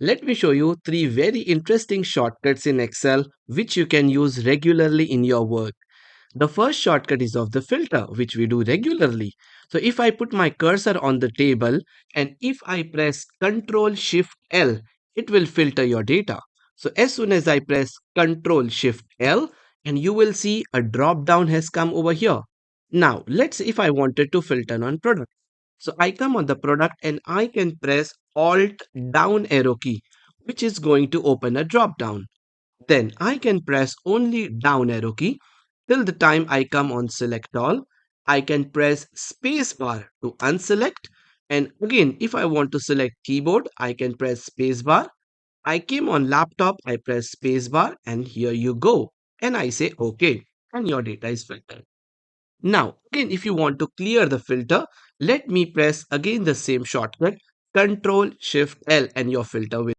Let me show you three very interesting shortcuts in Excel which you can use regularly in your work. The first shortcut is of the filter, which we do regularly. So if I put my cursor on the table and if I press Ctrl Shift L, it will filter your data. So as soon as I press Ctrl Shift L, and you will see a drop down has come over here. Now let's say if I wanted to filter on product. So I come on the product and I can press Alt down arrow key, which is going to open a drop down. Then I can press only down arrow key till the time I come on select all. I can press space bar to unselect, and again if I want to select keyboard I can press space bar. I came on laptop, I press space bar, and here you go. And I say OK, and your data is filtered. Now again if you want to clear the filter, let me press again the same shortcut Ctrl Shift L and your filter will